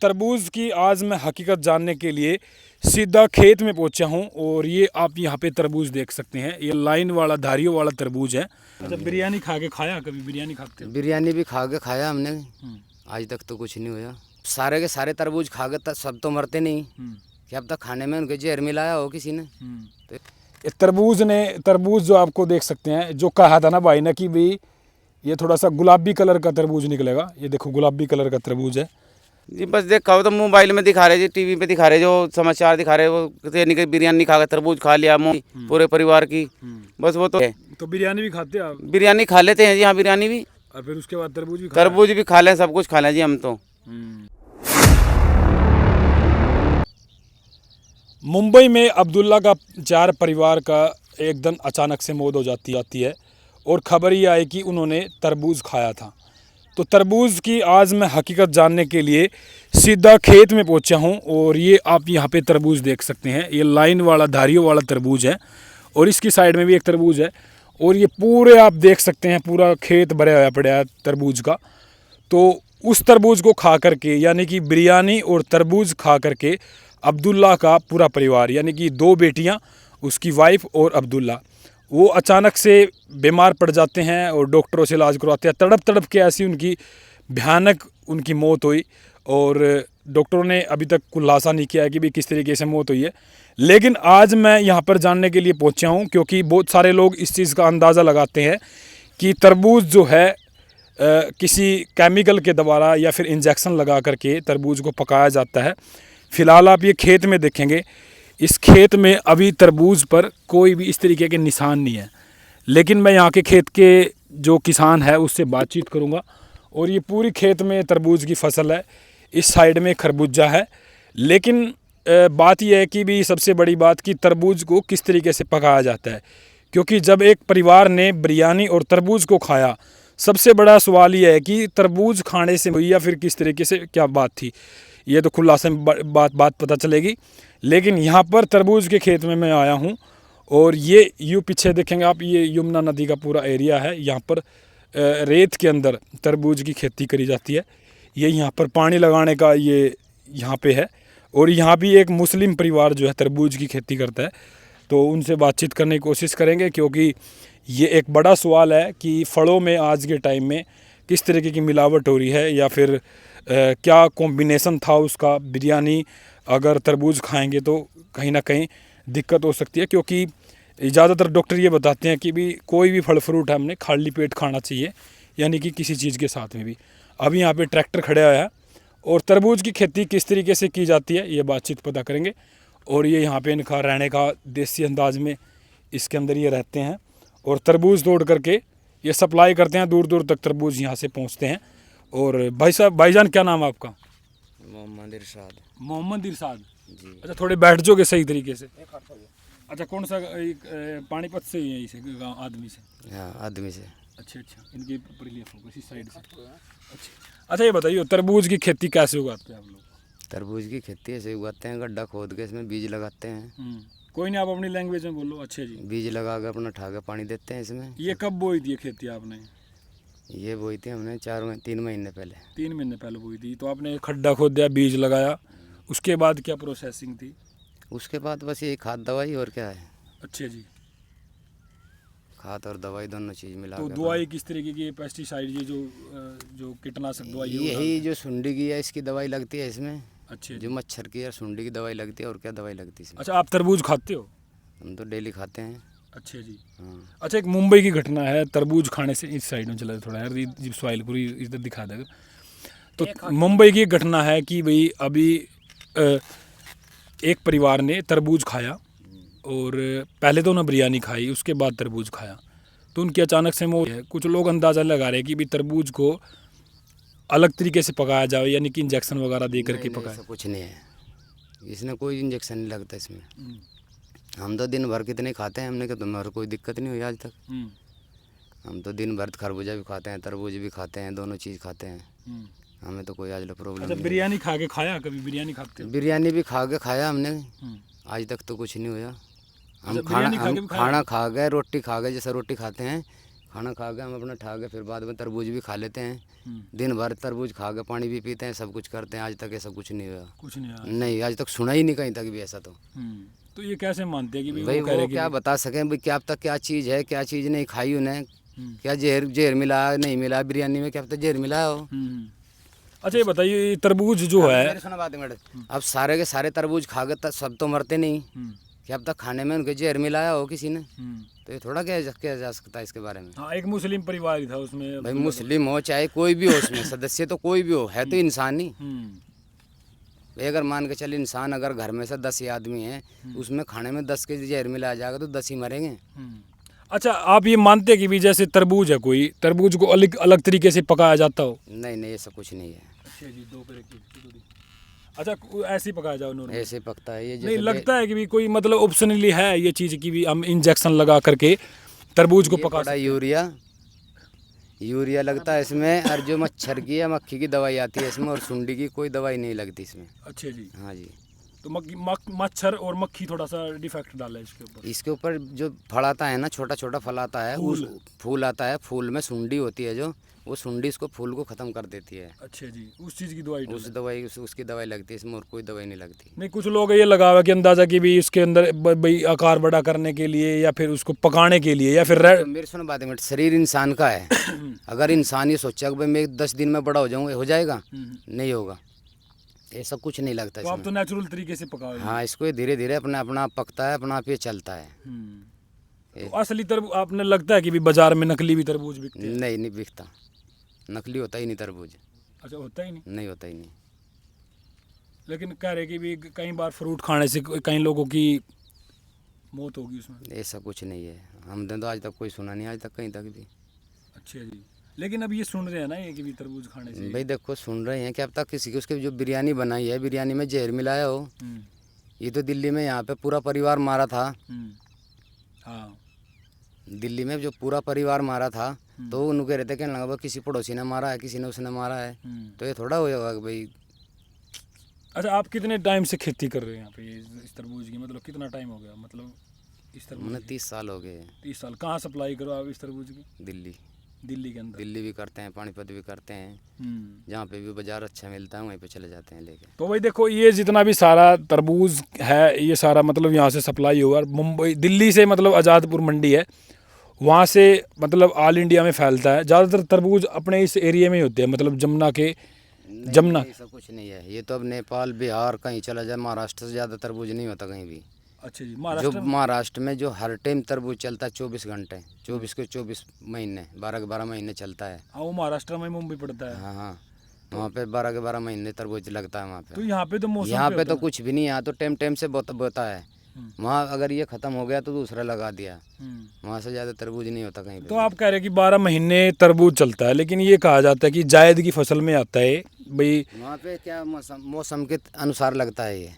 तरबूज की आज मैं हकीकत जानने के लिए सीधा खेत में पहुंचा हूं और ये आप यहाँ पे तरबूज देख सकते हैं। ये लाइन वाला धारियों वाला तरबूज है। अच्छा, बिरयानी खा के खाया? कभी बिरयानी खाते हो? बिरयानी भी खा के खाया हमने। आज तक तो कुछ नहीं हुआ। सारे के सारे तरबूज खा के सब तो मरते नहीं कि अब तक खाने में उनके जहर मिलाया हो किसी ने। तो तरबूज जो आपको देख सकते हैं, जो कहा था ना भाई ने कि भाई ये थोड़ा सा गुलाबी कलर का तरबूज निकलेगा। ये देखो गुलाबी कलर का तरबूज है जी। बस देखा तो मोबाइल में दिखा रहे जी, टीवी पे दिखा रहे, जो समाचार दिखा रहे वो कहते कि बिरयानी खा के तरबूज खा लिया पूरे परिवार की। बस वो तो है। तो बिरयानी भी खाते हैं आप? बिरयानी खा लेते हैं जी, हाँ बिरयानी भी, और फिर उसके बाद तरबूज भी खा लें, सब कुछ खा लें जी हम तो। मुंबई में अब्दुल्ला का 4 परिवार का एकदम अचानक से मौत हो जाती है और खबर ये आई कि उन्होंने तरबूज खाया था। तो तरबूज की आज मैं हकीकत जानने के लिए सीधा खेत में पहुंचा हूं और ये आप यहाँ पे तरबूज देख सकते हैं। ये लाइन वाला धारियों वाला तरबूज है और इसकी साइड में भी एक तरबूज है और ये पूरे आप देख सकते हैं, पूरा खेत भरा हुआ पड़ा है तरबूज का। तो उस तरबूज को खा करके, यानी कि बिरयानी और तरबूज खा करके अब्दुल्ला का पूरा परिवार, यानी कि 2 बेटियां, उसकी वाइफ और अब्दुल्ला, वो अचानक से बीमार पड़ जाते हैं और डॉक्टरों से इलाज करवाते हैं। तड़प तड़प के ऐसी उनकी भयानक उनकी मौत हुई और डॉक्टरों ने अभी तक खुलासा नहीं किया है कि भी किस तरीके से मौत हुई है। लेकिन आज मैं यहाँ पर जानने के लिए पहुँचा हूँ क्योंकि बहुत सारे लोग इस चीज़ का अंदाज़ा लगाते हैं कि तरबूज जो है किसी केमिकल के द्वारा या फिर इंजेक्शन लगा करके तरबूज को पकाया जाता है। फ़िलहाल आप ये खेत में देखेंगे, इस खेत में अभी तरबूज पर कोई भी इस तरीके के निशान नहीं है। लेकिन मैं यहाँ के खेत के जो किसान है उससे बातचीत करूँगा और ये पूरी खेत में तरबूज की फसल है। इस साइड में खरबूजा है। लेकिन बात यह है कि भी सबसे बड़ी बात कि तरबूज को किस तरीके से पकाया जाता है, क्योंकि जब एक परिवार ने बिरयानी और तरबूज को खाया, सबसे बड़ा सवाल यह है कि तरबूज खाने से हुई या फिर किस तरीके से क्या बात थी, ये तो खुलासे में बात पता चलेगी। लेकिन यहाँ पर तरबूज के खेत में मैं आया हूँ और ये यूँ पीछे देखेंगे आप, ये यमुना नदी का पूरा एरिया है। यहाँ पर रेत के अंदर तरबूज की खेती करी जाती है। ये यहाँ पर पानी लगाने का ये यहाँ पे है और यहाँ भी एक मुस्लिम परिवार जो है तरबूज की खेती करता है। तो उनसे बातचीत करने की कोशिश करेंगे क्योंकि ये एक बड़ा सवाल है कि फलों में आज के टाइम में किस तरीके की मिलावट हो रही है या फिर क्या कॉम्बिनेशन था उसका। बिरयानी अगर तरबूज खाएंगे तो कहीं ना कहीं दिक्कत हो सकती है, क्योंकि ज़्यादातर डॉक्टर ये बताते हैं कि भी कोई भी फल फ्रूट है हमने खाली पेट खाना चाहिए, यानी कि किसी चीज़ के साथ में भी। अभी यहाँ पे ट्रैक्टर खड़ा हुआ है और तरबूज की खेती किस तरीके से की जाती है ये बातचीत पता करेंगे। और ये यहाँ पे इनका रहने का देसी अंदाज में इसके अंदर ये रहते हैं और तरबूज तोड़ करके ये सप्लाई करते हैं, दूर दूर तक तरबूज यहाँ से पहुँचते हैं। और भाईजान क्या नाम है आपका? मोहम्मद इरशाद। मोहम्मद इरशाद जी। अच्छा, थोड़े बैठ जाओगे सही तरीके से। अच्छा, कौन सा पानीपत से ही है इसे गाँव आदमी से? हाँ, आदमी से। अच्छा, इनके ऊपर लिए फोकस इस साइड से। अच्छा, ये बताइए तरबूज की खेती कैसे उगाते हैं आप लोग? तरबूज की खेती ऐसे उगाते हैं, गड्ढा खोद के इसमें बीज लगाते हैं। कोई नहीं, आप अपनी लैंग्वेज में बोलो। अच्छा जी। बीज लगा के अपना ठा के पानी देते हैं इसमें। ये कब बोई थी ये खेती आपने? ये बोई थी हमने 3 महीने पहले। 3 महीने पहले बोई थी। तो आपने खड्डा खोद दिया, बीज लगाया, उसके बाद क्या प्रोसेसिंग थी? उसके बाद बस ये खाद दवाई और क्या है। अच्छा जी। खाद और दवाई दोनों चीज़ मिला तो के। दवाई किस तरीके की? पेस्टिसाइड, ये जो कीटनाशक दवाई है यही जो सुंडी की है इसकी दवाई लगती है इसमें। अच्छा, जो मच्छर की और सुंडी की दवाई लगती है, और क्या दवाई लगती है इसमें। अच्छा, आप तरबूज खाते हो? हम तो डेली खाते हैं। अच्छा जी। हाँ। अच्छा, एक मुंबई की घटना है तरबूज खाने से। इस साइड में चला थोड़ा यार, जी स्वाइलपुरी इधर दिखा देगा। तो मुंबई की घटना है कि भाई अभी एक परिवार ने तरबूज खाया और पहले तो उन्होंने बिरयानी खाई, उसके बाद तरबूज खाया, तो उनकी अचानक से मौत है। कुछ लोग अंदाज़ा लगा रहे हैं कि भाई तरबूज को अलग तरीके से पकाया जाए, यानी कि इंजेक्शन वगैरह दे करके पकाया। ऐसा कुछ नहीं है, इसमें कोई इंजेक्शन नहीं लगता इसमें। हम तो दिन भर कितने खाते हैं, हमने कहा तुम्हारा कोई दिक्कत नहीं हुई आज तक। हम तो दिन भर खरबूजा भी खाते हैं, तरबूज भी खाते हैं, दोनों चीज़ खाते हैं। हमें तो कोई आज तक प्रॉब्लम नहीं। बिरयानी खा के खाया? कभी बिरयानी खाते हो? बिरयानी भी खा के खाया हमने। आज तक तो कुछ नहीं हुआ। हम खाना खा गए, रोटी खा गए, जैसा रोटी खाते हैं खाना खा के हम अपना ठा के फिर बाद में तरबूज भी खा लेते हैं। दिन भर तरबूज खा के पानी भी पीते हैं, सब कुछ करते हैं। आज तक ऐसा कुछ नहीं हुआ। कुछ नहीं आया। नहीं, आज तक सुना ही नहीं कहीं तक भी ऐसा। तो ये कैसे मानते हैं कि भाई भाई वो कह रहे वो कि क्या बता सकें भाई, क्या अब तक क्या चीज़ है, क्या चीज़ नहीं खाई उन्हें, क्या जहर जहर मिला नहीं मिला बिरयानी में, क्या पता जहर मिला हो। अच्छा ये बताइए, ये तरबूज जो है, मेरी सुना बात है मैडम, अब सारे के सारे तरबूज खा के सब तो मरते नहीं, क्या अब तक खाने में उनके जहर मिलाया हो किसी ने, तो ये थोड़ा किया जा सकता है इसके बारे में। हाँ एक मुस्लिम परिवार ही था उसमें। भाई मुस्लिम हो चाहे कोई भी हो, उसमें सदस्य तो कोई भी हो, है तो इंसान ही। भाई अगर मान के चल इंसान अगर घर में से 10 ही आदमी हैं, उसमें खाने में 10 के जहर मिलाया जाएगा तो 10 ही मरेंगे। अच्छा आप ये मानते हैं कि भी जैसे तरबूज है, कोई तरबूज को अलग अलग तरीके से पकाया जाता हो? नहीं नहीं, ऐसा कुछ नहीं है। अच्छा जी, अच्छा ऐसे ही पकाया जाओ नॉर्मल? ऐसे पकता है ये नहीं जैसे लगता है कि भी कोई मतलब ऑप्शनली है ये चीज़ की भी हम इंजेक्शन लगा करके तरबूज को ये पका पड़ा यूरिया लगता है इसमें, और जो मच्छर की या मक्खी की दवाई आती है इसमें, और सुंडी की कोई दवाई नहीं लगती इसमें। अच्छा जी। हाँ जी। तो मच्छर और मक्खी थोड़ा सा डिफेक्ट डाला है इसके ऊपर। इसके ऊपर जो फल आता है ना, छोटा छोटा फल आता है, उस फूल आता है, फूल में सुंडी होती है जो, वो सुंडी इसको फूल को ख़त्म कर देती है। अच्छा जी, उस चीज़ की दवाई उसकी दवाई लगती है इसमें, और कोई दवाई नहीं लगती। नहीं कुछ लोग ये लगा हुआ कि अंदाज़ा कि भी इसके अंदर भाई आकार बड़ा करने के लिए, या फिर उसको पकाने के लिए, या फिर तो मेरी सुनो बात है, शरीर इंसान का है। अगर इंसान ये सोचा कि भाई मैं 10 दिन में बड़ा हो जाऊँगा, हो जाएगा? नहीं होगा, ऐसा कुछ नहीं लगता तो आप इसमें। तो नेचुरल तरीके से पकाओ। हाँ, इसको ये धीरे धीरे अपना अपना पकता है, अपना आप ये चलता है। तो असली तरबूज आपने लगता है कि भी बाजार में नकली भी तरबूज बिकते हैं? नहीं नहीं बिकता, नकली होता ही नहीं तरबूज। अच्छा होता ही नहीं? नहीं होता ही नहीं। लेकिन कह रहे कि भी कई बार फ्रूट खाने से कई लोगों की मौत होगी उसमें। ऐसा कुछ नहीं है, हमने तो आज तक कोई सुना नहीं, आज तक कहीं तक भी। अच्छा जी, लेकिन अब ये सुन रहे हैं ना ये कि भी तरबूज खाने से। भाई देखो सुन रहे हैं कि अब तक किसी की उसकी जो बिरयानी बनाई है, बिरयानी में जहर मिलाया हो। ये तो दिल्ली में यहाँ पे पूरा परिवार मारा था। हाँ दिल्ली में जो पूरा परिवार मारा था, तो उनको रहते कहने लगा किसी पड़ोसी ने मारा है, किसी ने उसने मारा है, तो ये थोड़ा होगा कि भाई। अच्छा आप कितने टाइम से खेती कर रहे हैं यहाँ पे ये इस तरबूज की, मतलब कितना टाइम हो गया, मतलब इस तरबूज मैंने की? 30 साल हो गए। 30 साल। कहाँ सप्लाई करो आप इस तरबूज की? दिल्ली। दिल्ली के अंदर? दिल्ली भी करते हैं, पानीपत भी करते हैं, जहाँ पे भी बाजार अच्छा मिलता है वहीं पे चले जाते हैं लेके। तो भाई देखो ये जितना भी सारा तरबूज है, ये सारा मतलब यहाँ से सप्लाई हुआ, मुंबई दिल्ली से मतलब आज़ादपुर मंडी है, वहाँ से मतलब ऑल इंडिया में फैलता है। ज़्यादातर तरबूज अपने इस एरिया में ही होते हैं, मतलब जमुना के जमुना। ऐसा कुछ नहीं है, ये तो अब नेपाल बिहार कहीं चला जाए, महाराष्ट्र से ज़्यादा तरबूज नहीं होता कहीं भी। अच्छा जी, जो महाराष्ट्र में जो हर टाइम तरबूज चलता है 24 घंटे, 24 के 24 महीने, 12 के 12 महीने चलता है। हाँ वो महाराष्ट्र में मुंबई पड़ता है। हाँ हाँ, वहाँ पे 12 के 12 महीने तरबूज लगता है वहाँ तो पे। यहाँ पे तो मौसम यहाँ पे तो कुछ भी नहीं, यहाँ तो टाइम टाइम से बोता है। वहाँ अगर ये ख़त्म हो गया तो दूसरा लगा दिया, वहाँ से ज़्यादा तरबूज नहीं होता कहीं पे। तो आप कह रहे हैं कि 12 महीने तरबूज चलता है, लेकिन ये कहा जाता है कि जायद की फसल में आता है भाई। वहाँ पे क्या मौसम के अनुसार लगता है ये।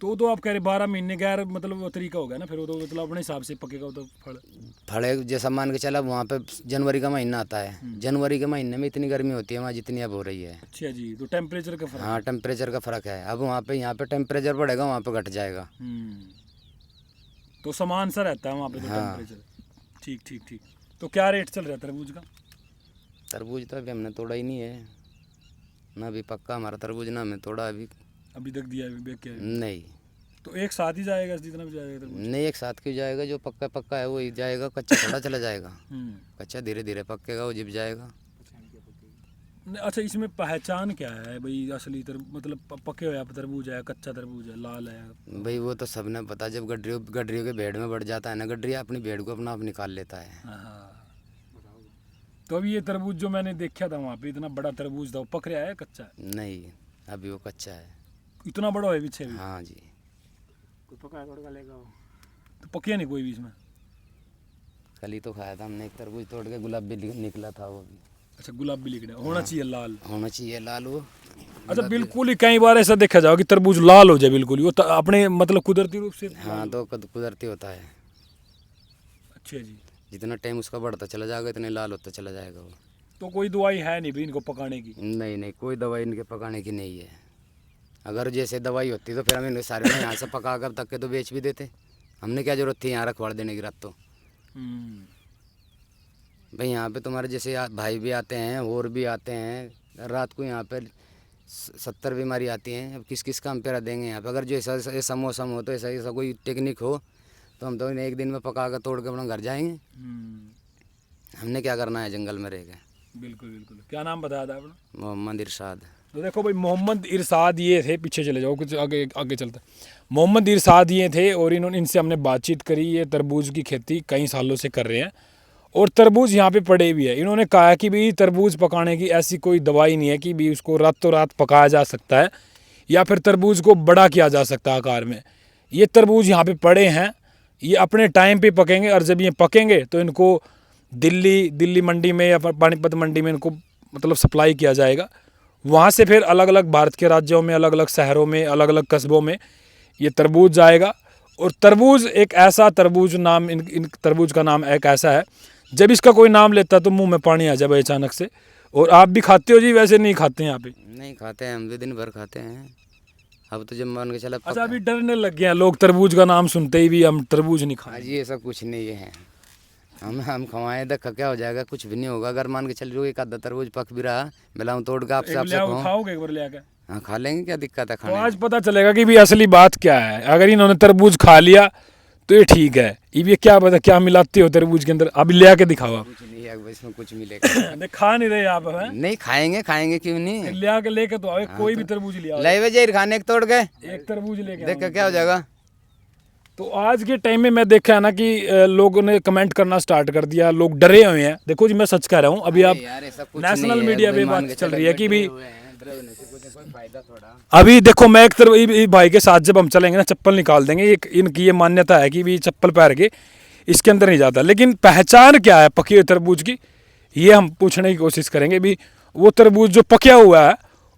तो आप कह रहे 12 महीने गैर मतलब वो तरीका हो गया ना, फिर वो तो मतलब अपने हिसाब से पकेगा तो फल। फड़े जैसा मान के चला, वहाँ पे जनवरी का महीना आता है, जनवरी के महीने में इतनी गर्मी होती है वहाँ जितनी अब हो रही है। अच्छा जी, तो टेम्परेचर का फर्क? हाँ टेम्परेचर का फ़र्क है। अब वहाँ पे यहाँ पे टेम्परेचर बढ़ेगा, वहाँ पे घट जाएगा। तो समान सा रहता है वहाँ पे तो टेम्परेचर। ठीक ठीक ठीक। तो क्या रेट चल रहा है तरबूज का? तरबूज तो अभी हमने तोड़ा ही नहीं है ना, अभी पक्का हमारा तरबूज ना हमने तोड़ा अभी तक दिया है बेच के? नहीं। तो एक साथ ही जाएगा जितना भी जाएगा तरबूज? नहीं, एक साथ क्यों जाएगा, जो पक्का पक्का है वही जाएगा, कच्चा थोड़ा चला जाएगा। कच्चा धीरे धीरे पकेगा, वो जिप जाएगा। अच्छा इसमें पहचान क्या है भाई, असली मतलब पके हुए तरबूज है, कच्चा तरबूज है, लाल है? भाई वो तो सबने पता, जब गडरियों के भेड़ में बढ़ जाता है ना, गडरिया अपनी भेड़ को अपना आप निकाल लेता है। हाँ। तो अभी ये तरबूज जो मैंने देखा था वहाँ पे, इतना बड़ा तरबूज था, वो पक रहा है कच्चा है? नहीं, अभी वो कच्चा है। इतना बड़ा है पीछे भी? हाँ जी। तो पकिया नहीं कोई भी इसमें? कल ही तो खाया था हमने एक तरबूज तोड़ के, गुलाब भी निकला था वो भी। अच्छा गुलाब भी लिख रहा होना चाहिए लाल? होना चाहिए लाल वो। अच्छा बिल्कुल ही कई बार ऐसा देखा जाओ कि तरबूज लाल हो जाए बिल्कुल ही, वो अपने मतलब कुदरती रूप से? हाँ तो कुदरती होता है। अच्छा जी। जितना टाइम उसका बढ़ता चला जाएगा इतने लाल होता चला जाएगा वो। तो कोई दवाई है नहीं भी इनको पकाने की? नहीं नहीं, कोई दवाई इनके पकाने की नहीं है। अगर जैसे दवाई होती तो फिर हम इन्हें सारे यहाँ से पका कर तक के तो बेच भी देते। हमने क्या जरूरत थी यहाँ रखवाड़ देने की रात तो। भाई यहाँ पे तुम्हारे जैसे भाई भी आते हैं और भी आते हैं। रात को यहाँ पे 70 बीमारी आती हैं। अब किस किस का हम पेरा देंगे यहाँ पे? अगर जो ऐसा मौसम हो तो ऐसा कोई टेक्निक हो तो हम तो इन्हें एक दिन में पका कर तोड़ के अपना घर जाएंगे। हमने क्या करना है जंगल में रह के? बिल्कुल बिल्कुल। क्या नाम बताया था आपने? मोहम्मद इरशाद। तो देखो भाई, मोहम्मद इरशाद ये थे, पीछे चले जाओ कुछ आगे आगे चलते। मोहम्मद इरशाद ये थे और इनसे हमने बातचीत करी। ये तरबूज की खेती कई सालों से कर रहे हैं और तरबूज यहाँ पे पड़े भी है। इन्होंने कहा कि भी तरबूज पकाने की ऐसी कोई दवाई नहीं है कि भी उसको रातों रात पकाया जा सकता है या फिर तरबूज को बड़ा किया जा सकता है आकार में। ये तरबूज यहाँ पे पड़े हैं, ये अपने टाइम पे पकेंगे और जब ये पकेंगे तो इनको दिल्ली मंडी में या पानीपत मंडी में इनको मतलब सप्लाई किया जाएगा। वहाँ से फिर अलग अलग भारत के राज्यों में, अलग अलग शहरों में, अलग अलग कस्बों में ये तरबूज जाएगा। और तरबूज एक ऐसा तरबूज नाम इन तरबूज का नाम एक ऐसा है, जब इसका कोई नाम लेता तो मुंह में पानी आ जाए अचानक से। और आप भी खाते हो जी? वैसे नहीं खाते हैं यहाँ पे? नहीं खाते हैं, हम भी दिन भर खाते हैं। अब तो जब मान के चला। अच्छा, अभी डरने लग गए हैं लोग तरबूज का नाम सुनते ही भी, हम तरबूज नहीं खाएं। जी ऐसा कुछ नहीं है। हम खवाएं तो क्या हो जाएगा? कुछ भी नहीं होगा। अगर मान के चल रही हो एक आधा तरबूज पक भी रहा, मिलाऊं तोड़ के आपसे खाओगे एक बार ले आकर? हाँ खा लेंगे, क्या दिक्कत है तो खाने में? आज पता चलेगा कि भी असली बात क्या है। अगर इन्होंने तरबूज खा लिया तो ये ठीक है। ये क्या पता क्या मिलाते हो तरबूज के अंदर? अभी ले आके दिखाओ आप। कुछ नहीं है इसमें, कुछ मिलेगा। नहीं खा नहीं रहे आप? हैं नहीं खाएंगे क्यों नहीं? ले आके लेके तो आओ, कोई भी तरबूज ले आओ। लाइवे जहर खाने एक तोड़ के एक तरबूज लेके देख के क्या हो जाएगा? तो आज के टाइम में मैं देखा है ना कि लोगों ने कमेंट करना स्टार्ट कर दिया, लोग डरे हुए हैं। देखो जी, मैं सच कह रहा हूँ। अभी आप नेशनल मीडिया पे बात चल रही है कि भी अभी देखो, मैं एक तरफ भाई के साथ जब हम चलेंगे ना, चप्पल निकाल देंगे। इनकी ये मान्यता है कि भी चप्पल पहन के इसके अंदर नहीं जाता। लेकिन पहचान क्या है पके हुए तरबूज की, ये हम पूछने की कोशिश करेंगे। भी वो तरबूज जो पका हुआ है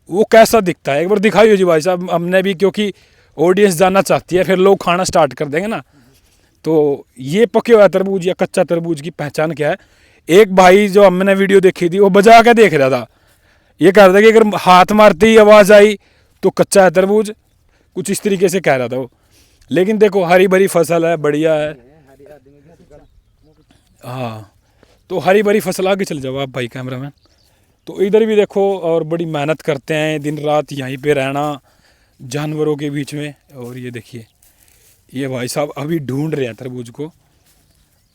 वो कैसा दिखता है, एक बार दिखाइए जी भाई साहब। हमने भी, क्योंकि ऑडियंस जानना चाहती है, फिर लोग खाना स्टार्ट कर देंगे ना। तो ये पके हुआ तरबूज या कच्चा तरबूज की पहचान क्या है? एक भाई जो हमने वीडियो देखी थी वो बजा के देख रहा था, ये कह रहा था कि अगर हाथ मारते ही आवाज़ आई तो कच्चा है तरबूज, कुछ इस तरीके से कह रहा था वो। लेकिन देखो, हरी भरी फसल है, बढ़िया है। हाँ, तो हरी भरी फसल। आगे चल जाओ आप भाई कैमरामैन। तो इधर भी देखो, और बड़ी मेहनत करते हैं दिन रात यहीं पे रहना जानवरों के बीच में। और ये देखिए, ये भाई साहब अभी ढूंढ रहे हैं तरबूज को।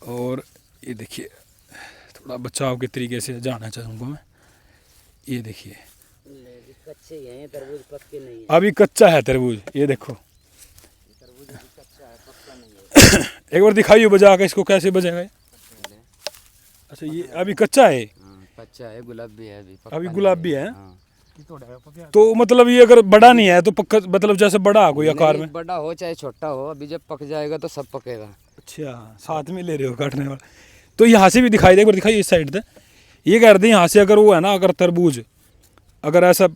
और ये देखिए, थोड़ा बचाव के तरीके से जाना चाहूँगा मैं। ये देखिए, कच्चे हैं तरबूज, पक्के नहीं है। अभी कच्चा है तरबूज, ये देखो। एक बार दिखाइए बजा के, इसको कैसे बजेगा? अच्छा, ये अभी कच्चा है? कच्चा है, गुलाबी है अभी गुलाबी है। तो मतलब ये अगर बड़ा नहीं है तो पक्का, मतलब जैसे बड़ा कोई आकार में? बड़ा हो चाहे छोटा हो, अभी जब पक जाएगा तो सब पकेगा। अच्छा, साथ में ले रहे हो काटने वाला? तो यहाँ से भी दिखाई दे, एक बार दिखाइए इस साइड से। ये कह रहे थे यहाँ से अगर वो है ना, अगर तरबूज अगर ऐसा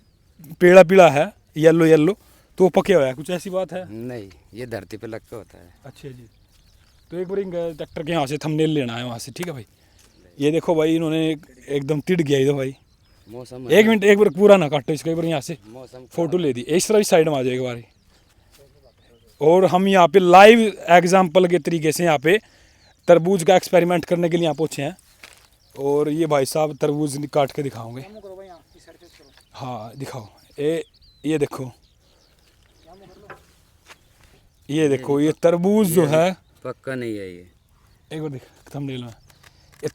पीला पीला है, येलो तो वो पके हुआ है, कुछ ऐसी बात है? नहीं, ये धरती पे लग के होता है। अच्छा जी। तो एक बार ट्रैक्टर के यहाँ से थंबनेल लेना है वहाँ से, ठीक है भाई? ये देखो भाई, इन्होंने एकदम तिड़ गया इधर भाई। मौसम एक मिनट, एक बार पूरा ना काटो इसको, एक बार यहाँ से मौसम फोटो ले दी। इस तरह साइड में आ जाएगा बारी। और हम यहाँ पे लाइव एग्जाम्पल के तरीके से यहाँ पे तरबूज का एक्सपेरिमेंट करने के लिए यहाँ पहुँचे हैं। और ये भाई साहब तरबूज काट के दिखाओगे? हाँ दिखाओ। ये देखो, ये देखो, ये तरबूज जो है पक्का नहीं है ये। एक बार थंबनेल में ये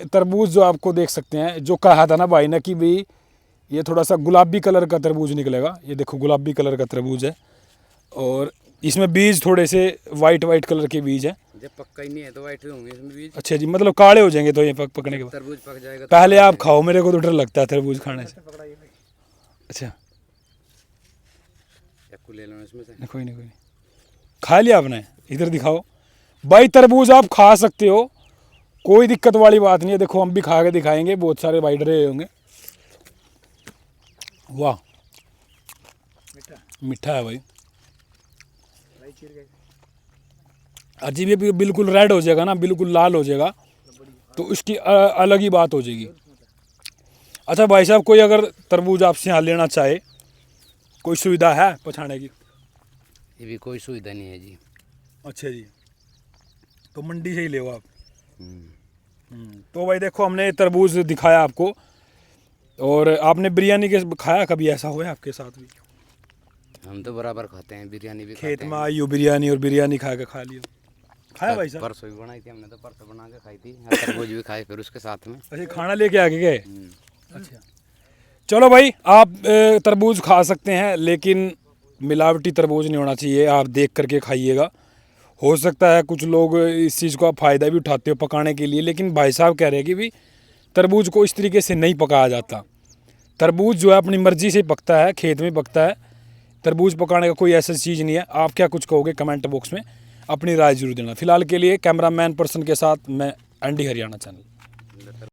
तरबूज जो आपको देख सकते हैं, जो कहा था ना भाई ने कि भाई ये थोड़ा सा गुलाबी कलर का तरबूज निकलेगा। ये देखो, गुलाबी कलर का तरबूज है और इसमें बीज थोड़े से वाइट कलर के बीज हैं। जब पक्का ही नहीं है तो वाइट होंगे इसमें बीज। अच्छा जी, मतलब काले हो जाएंगे तो ये पकने के बाद? तरबूज पक जाएगा। पहले आप खाओ, मेरे को तो डर लगता है तरबूज खाने से। अच्छा, चाकू ले लो इसमें से। कोई नहीं, खा लिया आपने? इधर दिखाओ भाई, तरबूज आप खा सकते हो, कोई दिक्कत वाली बात नहीं है। देखो, हम भी खा के दिखाएंगे, बहुत सारे भाई डरे होंगे। वाह, मीठा है भाई। अजीब, ये बिल्कुल रेड हो जाएगा ना, बिल्कुल लाल हो जाएगा तो इसकी अलग ही बात हो जाएगी। अच्छा भाई साहब, कोई अगर तरबूज आपसे यहाँ लेना चाहे, कोई सुविधा है पहुँचाने की? ये भी कोई सुविधा नहीं है जी। अच्छा जी, तो मंडी से ही ले आप? तो भाई देखो हमने तरबूज दिखाया आपको, और आपने बिरयानी के खाया, कभी ऐसा हुआ है आपके साथ भी? हम तो बराबर खाते हैं, बिरयानी भी खेत खाते में हैं। आई हो बिरयानी और बिरयानी खा के खा लियो, खाया भाई साहब? परसों भी बनाई थी हमने, तो परसों बना के खाई थी, और तरबूज भी खाए फिर उसके साथ में। अच्छा, खाना लेके आके गए? अच्छा, चलो भाई, आप तरबूज खा सकते हैं, लेकिन मिलावटी तरबूज नहीं होना चाहिए, आप देख करके खाइएगा। हो सकता है कुछ लोग इस चीज़ का फ़ायदा भी उठाते हो पकाने के लिए, लेकिन भाई साहब कह रहे हैं कि भी तरबूज को इस तरीके से नहीं पकाया जाता। तरबूज जो है अपनी मर्ज़ी से पकता है, खेत में पकता है। तरबूज पकाने का कोई ऐसा चीज़ नहीं है। आप क्या कुछ कहोगे कमेंट बॉक्स में अपनी राय जरूर देना। फिलहाल के लिए कैमरामैन पर्सन के साथ मैं एनडी हरियाणा चैनल।